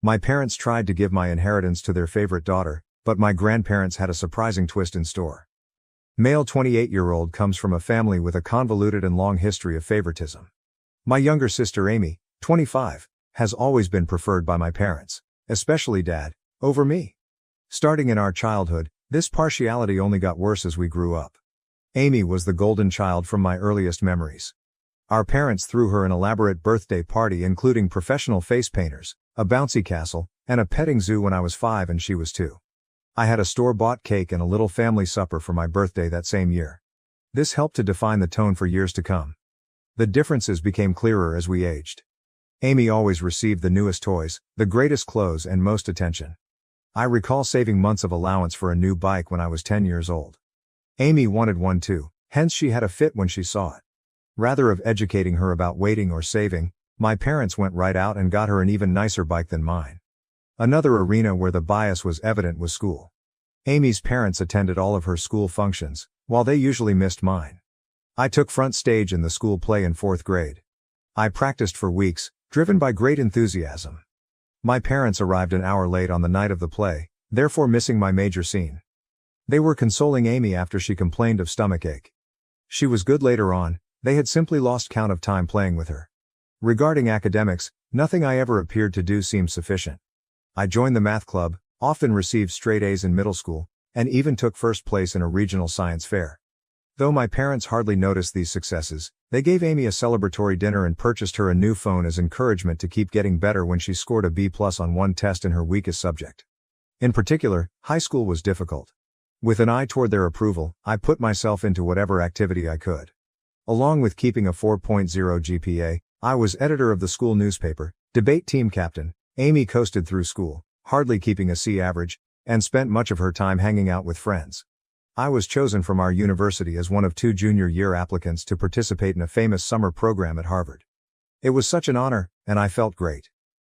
My parents tried to give my inheritance to their favorite daughter, but my grandparents had a surprising twist in store. Male 28-year-old comes from a family with a convoluted and long history of favoritism. My younger sister Amy, 25, has always been preferred by my parents, especially Dad, over me. Starting in our childhood, this partiality only got worse as we grew up. Amy was the golden child from my earliest memories. Our parents threw her an elaborate birthday party including professional face painters, a bouncy castle, and a petting zoo when I was 5 and she was 2. I had a store-bought cake and a little family supper for my birthday that same year. This helped to define the tone for years to come. The differences became clearer as we aged. Amy always received the newest toys, the greatest clothes and most attention. I recall saving months of allowance for a new bike when I was 10 years old. Amy wanted one too, hence she had a fit when she saw it. Rather of educating her about waiting or saving, my parents went right out and got her an even nicer bike than mine. Another arena where the bias was evident was school. Amy's parents attended all of her school functions, while they usually missed mine. I took front stage in the school play in 4th grade. I practiced for weeks, driven by great enthusiasm. My parents arrived an hour late on the night of the play, therefore missing my major scene. They were consoling Amy after she complained of stomachache. She was good later on, they had simply lost count of time playing with her. Regarding academics, nothing I ever appeared to do seemed sufficient. I joined the math club, often received straight A's in middle school, and even took first place in a regional science fair. Though my parents hardly noticed these successes, they gave Amy a celebratory dinner and purchased her a new phone as encouragement to keep getting better when she scored a B+ on one test in her weakest subject. In particular, high school was difficult. With an eye toward their approval, I put myself into whatever activity I could. Along with keeping a 4.0 GPA, I was editor of the school newspaper, debate team captain. Amy coasted through school, hardly keeping a C average, and spent much of her time hanging out with friends. I was chosen from our university as one of 2 junior-year applicants to participate in a famous summer program at Harvard. It was such an honor, and I felt great.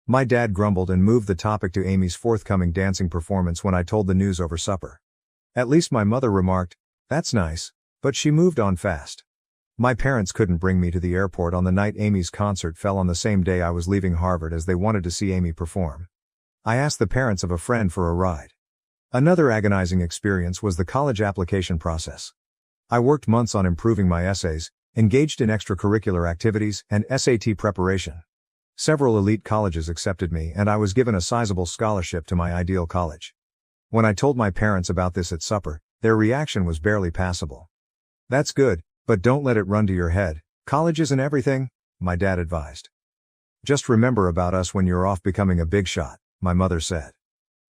My dad grumbled and moved the topic to Amy's forthcoming dancing performance when I told the news over supper. At least my mother remarked, "That's nice," but she moved on fast. My parents couldn't bring me to the airport on the night Amy's concert fell on the same day I was leaving Harvard as they wanted to see Amy perform. I asked the parents of a friend for a ride. Another agonizing experience was the college application process. I worked months on improving my essays, engaged in extracurricular activities, and SAT preparation. Several elite colleges accepted me and I was given a sizable scholarship to my ideal college. When I told my parents about this at supper, their reaction was barely passable. "That's good, but don't let it run to your head. College isn't everything," my dad advised. "Just remember about us when you're off becoming a big shot," my mother said.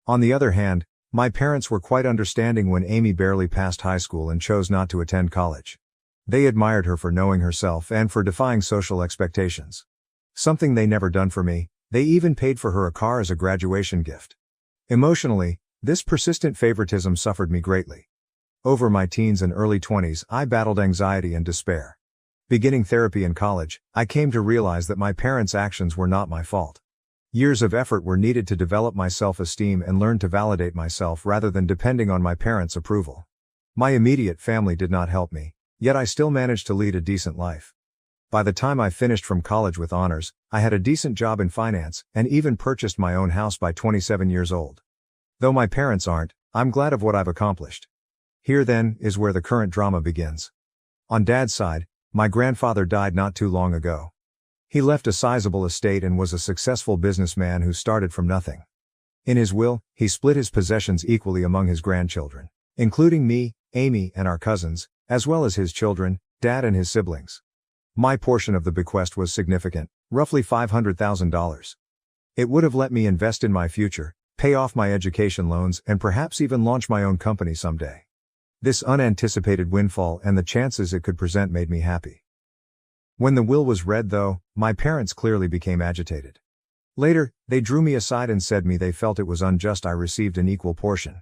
On the other hand, my parents were quite understanding when Amy barely passed high school and chose not to attend college. They admired her for knowing herself and for defying social expectations. Something they never done for me, they even paid for her a car as a graduation gift. Emotionally, this persistent favoritism suffered me greatly. Over my teens and early 20s, I battled anxiety and despair. Beginning therapy in college, I came to realize that my parents' actions were not my fault. Years of effort were needed to develop my self-esteem and learn to validate myself rather than depending on my parents' approval. My immediate family did not help me, yet I still managed to lead a decent life. By the time I finished from college with honors, I had a decent job in finance and even purchased my own house by 27 years old. Though my parents aren't, I'm glad of what I've accomplished. Here then, is where the current drama begins. On Dad's side, my grandfather died not too long ago. He left a sizable estate and was a successful businessman who started from nothing. In his will, he split his possessions equally among his grandchildren, including me, Amy, and our cousins, as well as his children, Dad and his siblings. My portion of the bequest was significant, roughly $500,000. It would have let me invest in my future, pay off my education loans, and perhaps even launch my own company someday. This unanticipated windfall and the chances it could present made me happy. When the will was read though, my parents clearly became agitated. Later, they drew me aside and said they felt it was unjust I received an equal portion.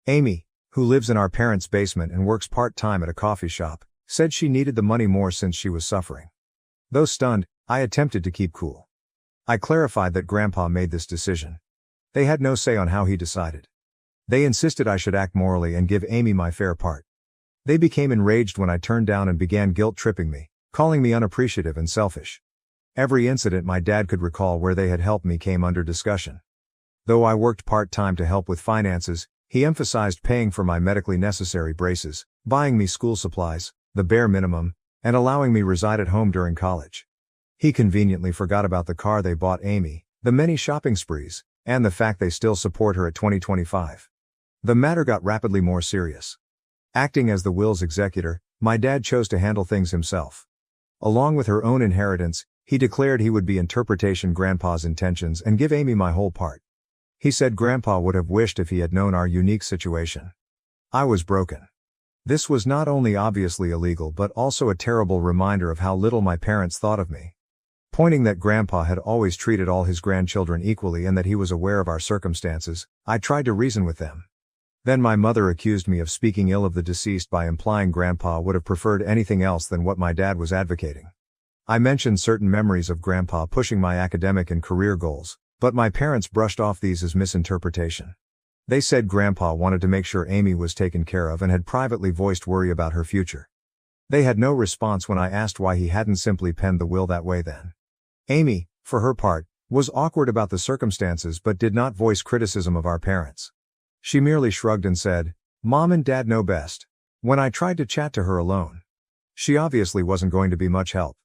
Amy, who lives in our parents' basement and works part-time at a coffee shop, said she needed the money more since she was suffering. Though stunned, I attempted to keep cool. I clarified that Grandpa made this decision. They had no say on how he decided. They insisted I should act morally and give Amy my fair part. They became enraged when I turned down and began guilt-tripping me, calling me unappreciative and selfish. Every incident my dad could recall where they had helped me came under discussion. Though I worked part-time to help with finances, he emphasized paying for my medically necessary braces, buying me school supplies, the bare minimum, and allowing me reside at home during college. He conveniently forgot about the car they bought Amy, the many shopping sprees, and the fact they still support her at 2025. The matter got rapidly more serious. Acting as the will's executor, my dad chose to handle things himself. Along with her own inheritance, he declared he would be interpretation Grandpa's intentions and give Amy my whole part. He said Grandpa would have wished if he had known our unique situation. I was broken. This was not only obviously illegal but also a terrible reminder of how little my parents thought of me. Pointing that Grandpa had always treated all his grandchildren equally and that he was aware of our circumstances, I tried to reason with them. Then my mother accused me of speaking ill of the deceased by implying Grandpa would have preferred anything else than what my dad was advocating. I mentioned certain memories of Grandpa pushing my academic and career goals, but my parents brushed off these as misinterpretation. They said Grandpa wanted to make sure Amy was taken care of and had privately voiced worry about her future. They had no response when I asked why he hadn't simply penned the will that way then. Amy, for her part, was awkward about the circumstances but did not voice criticism of our parents. She merely shrugged and said, "Mom and Dad know best." When I tried to chat to her alone, she obviously wasn't going to be much help.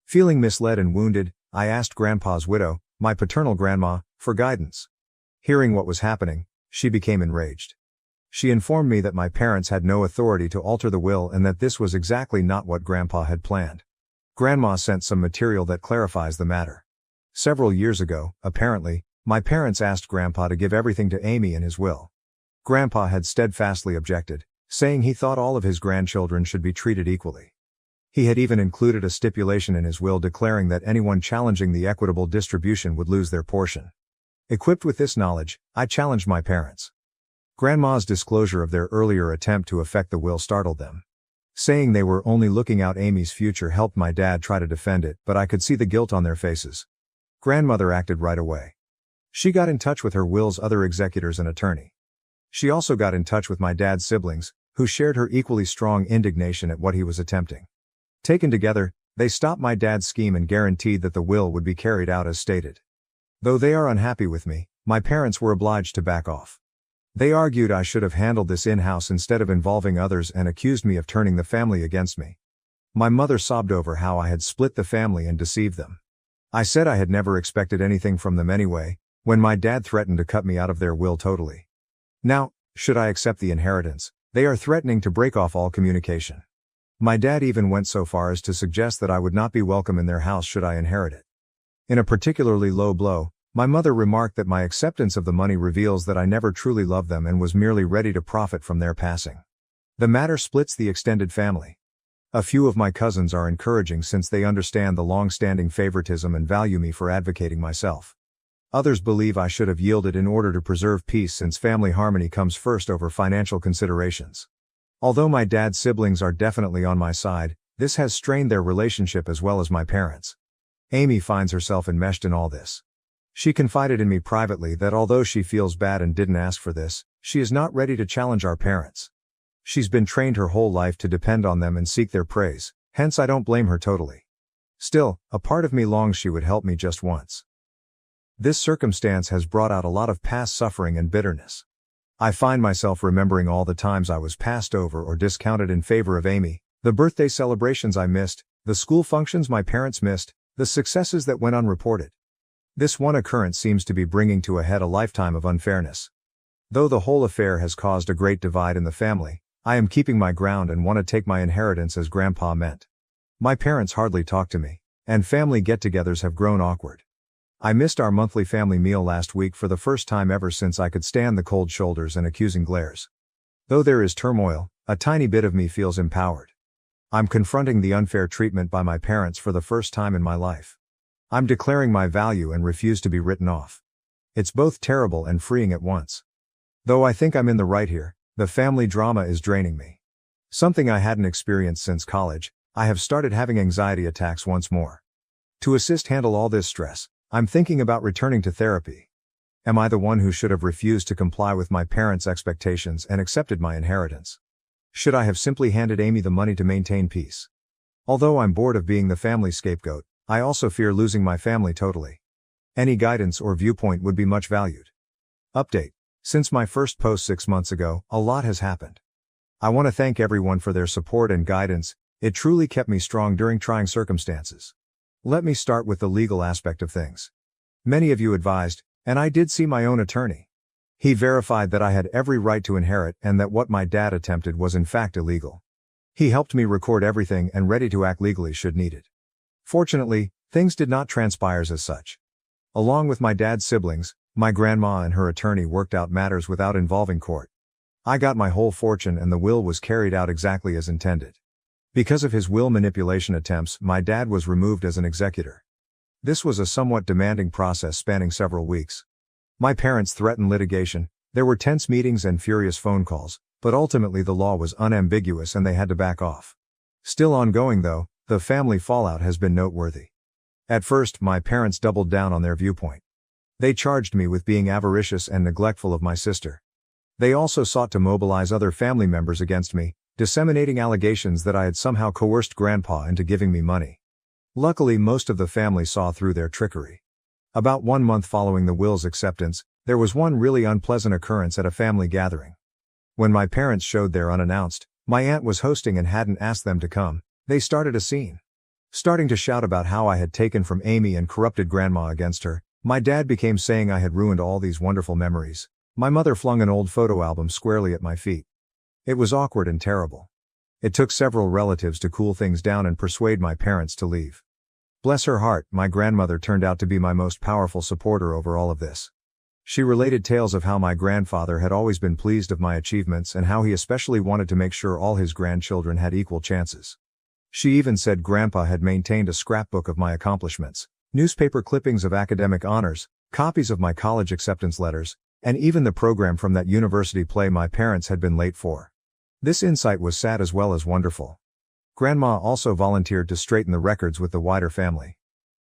Feeling misled and wounded, I asked Grandpa's widow, my paternal grandma, for guidance. Hearing what was happening, she became enraged. She informed me that my parents had no authority to alter the will and that this was exactly not what Grandpa had planned. Grandma sent some material that clarifies the matter. Several years ago, apparently, my parents asked Grandpa to give everything to Amy in his will. Grandpa had steadfastly objected, saying he thought all of his grandchildren should be treated equally. He had even included a stipulation in his will declaring that anyone challenging the equitable distribution would lose their portion. Equipped with this knowledge, I challenged my parents. Grandma's disclosure of their earlier attempt to affect the will startled them. Saying they were only looking out Amy's future helped my dad try to defend it, but I could see the guilt on their faces. Grandmother acted right away. She got in touch with her will's other executors and attorney. She also got in touch with my dad's siblings, who shared her equally strong indignation at what he was attempting. Taken together, they stopped my dad's scheme and guaranteed that the will would be carried out as stated. Though they are unhappy with me, my parents were obliged to back off. They argued I should have handled this in-house instead of involving others and accused me of turning the family against me. My mother sobbed over how I had split the family and deceived them. I said I had never expected anything from them anyway, when my dad threatened to cut me out of their will totally. Now, should I accept the inheritance, they are threatening to break off all communication. My dad even went so far as to suggest that I would not be welcome in their house should I inherit it. In a particularly low blow, my mother remarked that my acceptance of the money reveals that I never truly loved them and was merely ready to profit from their passing. The matter splits the extended family. A few of my cousins are encouraging since they understand the long-standing favoritism and value me for advocating myself. Others believe I should have yielded in order to preserve peace since family harmony comes first over financial considerations. Although my dad's siblings are definitely on my side, this has strained their relationship as well as my parents. Amy finds herself enmeshed in all this. She confided in me privately that although she feels bad and didn't ask for this, she is not ready to challenge our parents. She's been trained her whole life to depend on them and seek their praise, hence I don't blame her totally. Still, a part of me longs she would help me just once. This circumstance has brought out a lot of past suffering and bitterness. I find myself remembering all the times I was passed over or discounted in favor of Amy, the birthday celebrations I missed, the school functions my parents missed, the successes that went unreported. This one occurrence seems to be bringing to a head a lifetime of unfairness. Though the whole affair has caused a great divide in the family, I am keeping my ground and want to take my inheritance as Grandpa meant. My parents hardly talk to me, and family get-togethers have grown awkward. I missed our monthly family meal last week for the first time ever since I could stand the cold shoulders and accusing glares. Though there is turmoil, a tiny bit of me feels empowered. I'm confronting the unfair treatment by my parents for the first time in my life. I'm declaring my value and refuse to be written off. It's both terrible and freeing at once. Though I think I'm in the right here, the family drama is draining me. Something I hadn't experienced since college, I have started having anxiety attacks once more. To assist handle all this stress, I'm thinking about returning to therapy. Am I the one who should have refused to comply with my parents' expectations and accepted my inheritance? Should I have simply handed Amy the money to maintain peace? Although I'm bored of being the family scapegoat, I also fear losing my family totally. Any guidance or viewpoint would be much valued. Update. Since my first post 6 months ago, a lot has happened. I want to thank everyone for their support and guidance. It truly kept me strong during trying circumstances. Let me start with the legal aspect of things. Many of you advised, and I did see my own attorney. He verified that I had every right to inherit and that what my dad attempted was in fact illegal. He helped me record everything and ready to act legally should needed. Fortunately, things did not transpire as such. Along with my dad's siblings, my grandma and her attorney worked out matters without involving court. I got my whole fortune and the will was carried out exactly as intended. Because of his will manipulation attempts, my dad was removed as an executor. This was a somewhat demanding process spanning several weeks. My parents threatened litigation, there were tense meetings and furious phone calls, but ultimately the law was unambiguous and they had to back off. Still ongoing though, the family fallout has been noteworthy. At first, my parents doubled down on their viewpoint. They charged me with being avaricious and neglectful of my sister. They also sought to mobilize other family members against me, disseminating allegations that I had somehow coerced Grandpa into giving me money. Luckily, most of the family saw through their trickery. About 1 month following the will's acceptance, there was one really unpleasant occurrence at a family gathering. When my parents showed there unannounced, my aunt was hosting and hadn't asked them to come, they started a scene. Starting to shout about how I had taken from Amy and corrupted Grandma against her, my dad became saying I had ruined all these wonderful memories. My mother flung an old photo album squarely at my feet. It was awkward and terrible. It took several relatives to cool things down and persuade my parents to leave. Bless her heart, my grandmother turned out to be my most powerful supporter over all of this. She related tales of how my grandfather had always been pleased of my achievements and how he especially wanted to make sure all his grandchildren had equal chances. She even said Grandpa had maintained a scrapbook of my accomplishments, newspaper clippings of academic honors, copies of my college acceptance letters, and even the program from that university play my parents had been late for. This insight was sad as well as wonderful. Grandma also volunteered to straighten the records with the wider family.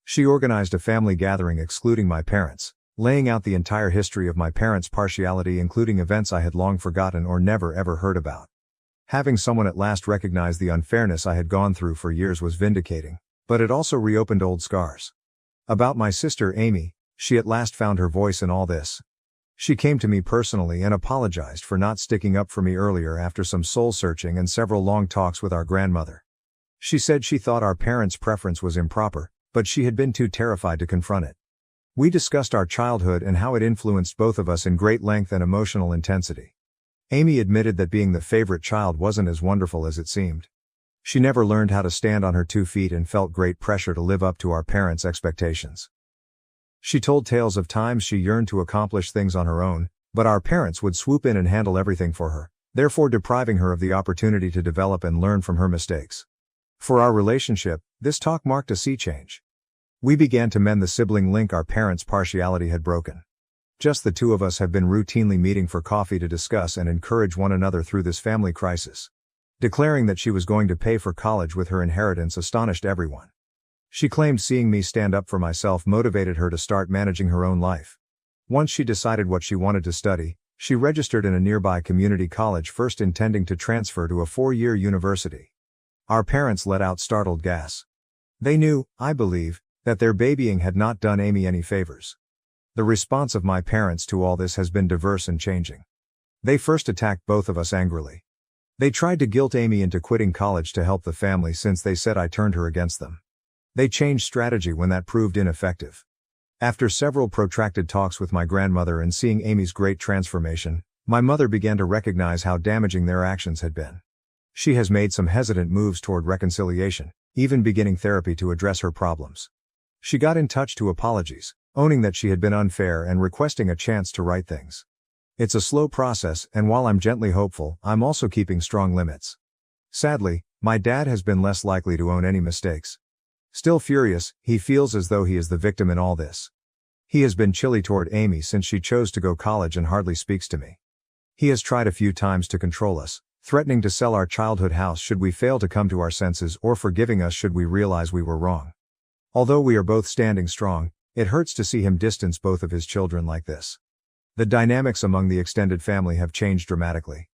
She organized a family gathering excluding my parents, laying out the entire history of my parents' partiality including events I had long forgotten or never ever heard about. Having someone at last recognize the unfairness I had gone through for years was vindicating, but it also reopened old scars. About my sister Amy, she at last found her voice in all this. She came to me personally and apologized for not sticking up for me earlier after some soul-searching and several long talks with our grandmother. She said she thought our parents' preference was improper, but she had been too terrified to confront it. We discussed our childhood and how it influenced both of us in great length and emotional intensity. Amy admitted that being the favorite child wasn't as wonderful as it seemed. She never learned how to stand on her 2 feet and felt great pressure to live up to our parents' expectations. She told tales of times she yearned to accomplish things on her own, but our parents would swoop in and handle everything for her, therefore depriving her of the opportunity to develop and learn from her mistakes. For our relationship, this talk marked a sea change. We began to mend the sibling link our parents' partiality had broken. Just the two of us have been routinely meeting for coffee to discuss and encourage one another through this family crisis. Declaring that she was going to pay for college with her inheritance astonished everyone. She claimed seeing me stand up for myself motivated her to start managing her own life. Once she decided what she wanted to study, she registered in a nearby community college, first intending to transfer to a 4-year university. Our parents let out startled gasps. They knew, I believe, that their babying had not done Amy any favors. The response of my parents to all this has been diverse and changing. They first attacked both of us angrily. They tried to guilt Amy into quitting college to help the family since they said I turned her against them. They changed strategy when that proved ineffective. After several protracted talks with my grandmother and seeing Amy's great transformation, my mother began to recognize how damaging their actions had been. She has made some hesitant moves toward reconciliation, even beginning therapy to address her problems. She got in touch to apologies, owning that she had been unfair and requesting a chance to right things. It's a slow process, and while I'm gently hopeful, I'm also keeping strong limits. Sadly, my dad has been less likely to own any mistakes. Still furious, he feels as though he is the victim in all this. He has been chilly toward Amy since she chose to go college and hardly speaks to me. He has tried a few times to control us, threatening to sell our childhood house should we fail to come to our senses or forgiving us should we realize we were wrong. Although we are both standing strong, it hurts to see him distance both of his children like this. The dynamics among the extended family have changed dramatically.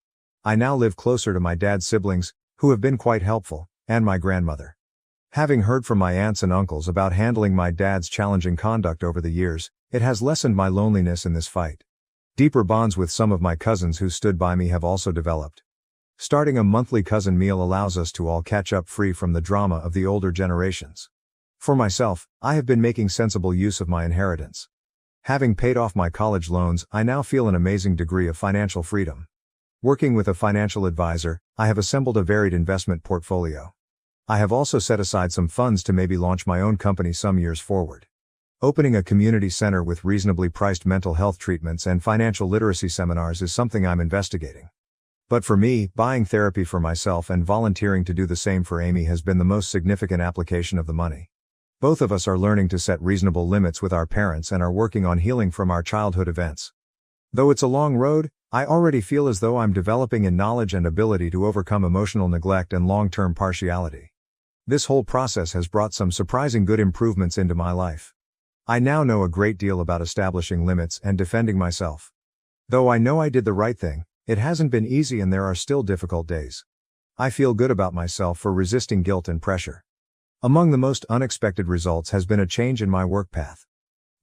I now live closer to my dad's siblings, who have been quite helpful, and my grandmother. Having heard from my aunts and uncles about handling my dad's challenging conduct over the years, it has lessened my loneliness in this fight. Deeper bonds with some of my cousins who stood by me have also developed. Starting a monthly cousin meal allows us to all catch up free from the drama of the older generations. For myself, I have been making sensible use of my inheritance. Having paid off my college loans, I now feel an amazing degree of financial freedom. Working with a financial advisor, I have assembled a varied investment portfolio. I have also set aside some funds to maybe launch my own company some years forward. Opening a community center with reasonably priced mental health treatments and financial literacy seminars is something I'm investigating. But for me, buying therapy for myself and volunteering to do the same for Amy has been the most significant application of the money. Both of us are learning to set reasonable limits with our parents and are working on healing from our childhood events. Though it's a long road, I already feel as though I'm developing in knowledge and ability to overcome emotional neglect and long-term partiality. This whole process has brought some surprising good improvements into my life. I now know a great deal about establishing limits and defending myself. Though I know I did the right thing, it hasn't been easy and there are still difficult days. I feel good about myself for resisting guilt and pressure. Among the most unexpected results has been a change in my work path.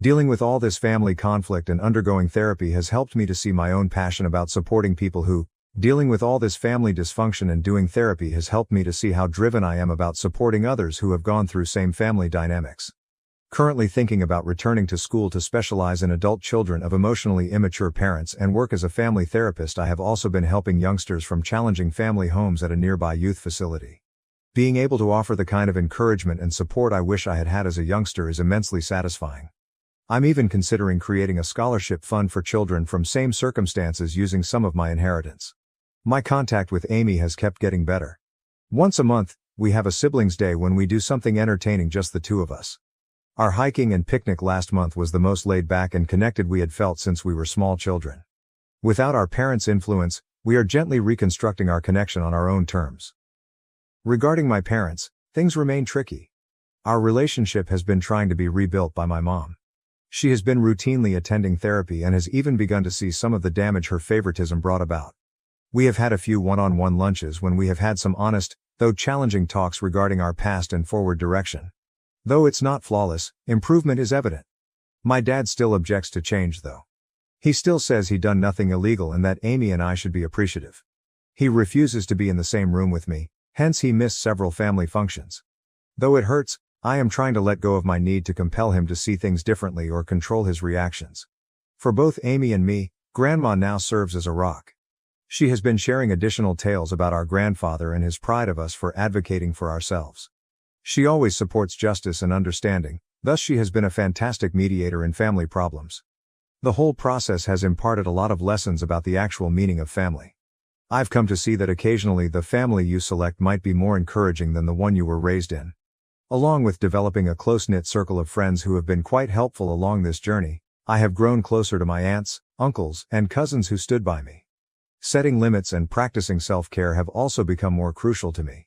Dealing with all this family conflict and undergoing therapy has helped me to see my own passion about supporting people who, dealing with all this family dysfunction and doing therapy has helped me to see how driven I am about supporting others who have gone through same family dynamics. Currently thinking about returning to school to specialize in adult children of emotionally immature parents and work as a family therapist. I have also been helping youngsters from challenging family homes at a nearby youth facility. Being able to offer the kind of encouragement and support I wish I had had as a youngster is immensely satisfying. I'm even considering creating a scholarship fund for children from same circumstances using some of my inheritance. My contact with Amy has kept getting better. Once a month, we have a siblings' day when we do something entertaining, just the two of us. Our hiking and picnic last month was the most laid back and connected we had felt since we were small children. Without our parents' influence, we are gently reconstructing our connection on our own terms. Regarding my parents, things remain tricky. Our relationship has been trying to be rebuilt by my mom. She has been routinely attending therapy and has even begun to see some of the damage her favoritism brought about. We have had a few one-on-one lunches when we have had some honest, though challenging talks regarding our past and forward direction. Though it's not flawless, improvement is evident. My dad still objects to change though. He still says he done nothing illegal and that Amy and I should be appreciative. He refuses to be in the same room with me, hence he missed several family functions. Though it hurts, I am trying to let go of my need to compel him to see things differently or control his reactions. For both Amy and me, Grandma now serves as a rock. She has been sharing additional tales about our grandfather and his pride of us for advocating for ourselves. She always supports justice and understanding, thus she has been a fantastic mediator in family problems. The whole process has imparted a lot of lessons about the actual meaning of family. I've come to see that occasionally the family you select might be more encouraging than the one you were raised in. Along with developing a close-knit circle of friends who have been quite helpful along this journey, I have grown closer to my aunts, uncles, and cousins who stood by me. Setting limits and practicing self-care have also become more crucial to me.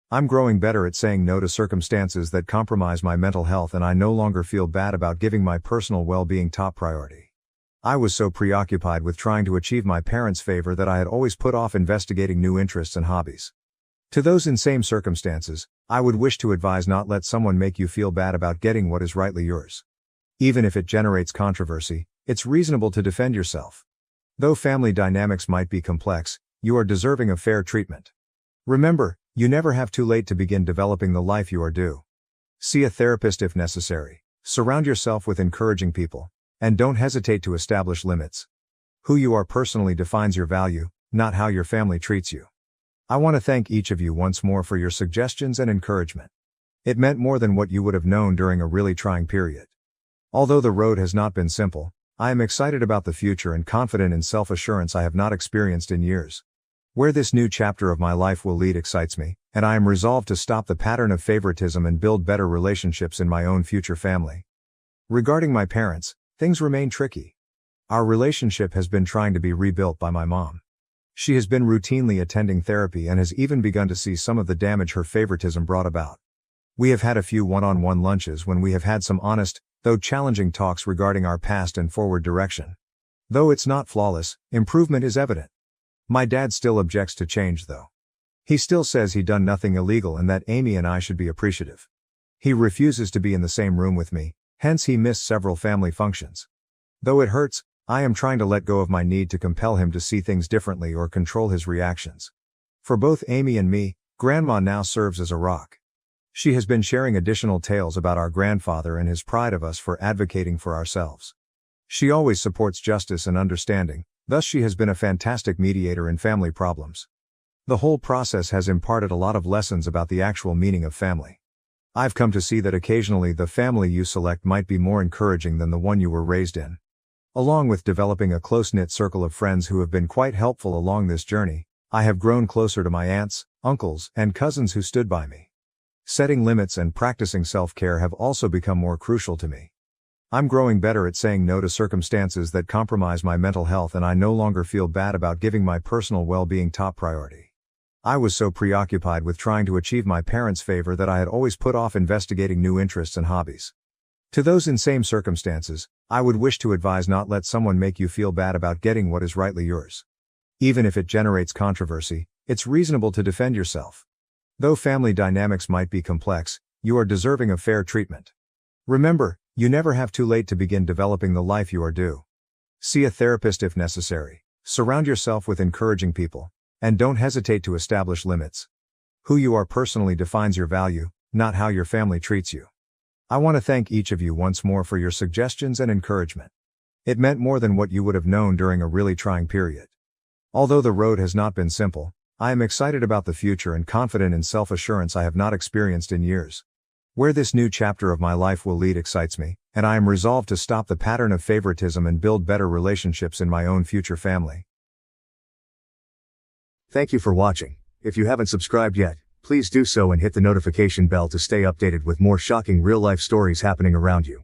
I'm growing better at saying no to circumstances that compromise my mental health, and I no longer feel bad about giving my personal well-being top priority. I was so preoccupied with trying to achieve my parents' favor that I had always put off investigating new interests and hobbies. To those in same circumstances, I would wish to advise: not let someone make you feel bad about getting what is rightly yours. Even if it generates controversy, it's reasonable to defend yourself. Though family dynamics might be complex, you are deserving of fair treatment. Remember, you never have too late to begin developing the life you are due. See a therapist if necessary. Surround yourself with encouraging people. And don't hesitate to establish limits. Who you are personally defines your value, not how your family treats you. I want to thank each of you once more for your suggestions and encouragement. It meant more than what you would have known during a really trying period. Although the road has not been simple, I am excited about the future and confident in self-assurance I have not experienced in years. Where this new chapter of my life will lead excites me, and I am resolved to stop the pattern of favoritism and build better relationships in my own future family. Regarding my parents, things remain tricky. Our relationship has been trying to be rebuilt by my mom. She has been routinely attending therapy and has even begun to see some of the damage her favoritism brought about. We have had a few one-on-one lunches when we have had some honest, though challenging talks regarding our past and forward direction. Though it's not flawless, improvement is evident. My dad still objects to change though. He still says he done nothing illegal and that Amy and I should be appreciative. He refuses to be in the same room with me, hence he missed several family functions. Though it hurts, I am trying to let go of my need to compel him to see things differently or control his reactions. For both Amy and me, Grandma now serves as a rock. She has been sharing additional tales about our grandfather and his pride of us for advocating for ourselves. She always supports justice and understanding, thus she has been a fantastic mediator in family problems. The whole process has imparted a lot of lessons about the actual meaning of family. I've come to see that occasionally the family you select might be more encouraging than the one you were raised in. Along with developing a close-knit circle of friends who have been quite helpful along this journey, I have grown closer to my aunts, uncles, and cousins who stood by me. Setting limits and practicing self-care have also become more crucial to me. I'm growing better at saying no to circumstances that compromise my mental health, and I no longer feel bad about giving my personal well-being top priority. I was so preoccupied with trying to achieve my parents' favor that I had always put off investigating new interests and hobbies. To those in same circumstances, I would wish to advise not let someone make you feel bad about getting what is rightly yours. Even if it generates controversy, it's reasonable to defend yourself. Though family dynamics might be complex, you are deserving of fair treatment. Remember, you never have too late to begin developing the life you are due. See a therapist if necessary. Surround yourself with encouraging people. And don't hesitate to establish limits. Who you are personally defines your value, not how your family treats you. I want to thank each of you once more for your suggestions and encouragement. It meant more than what you would have known during a really trying period. Although the road has not been simple, I am excited about the future and confident in self-assurance I have not experienced in years. Where this new chapter of my life will lead excites me, and I am resolved to stop the pattern of favoritism and build better relationships in my own future family. Thank you for watching. If you haven't subscribed yet, please do so and hit the notification bell to stay updated with more shocking real-life stories happening around you.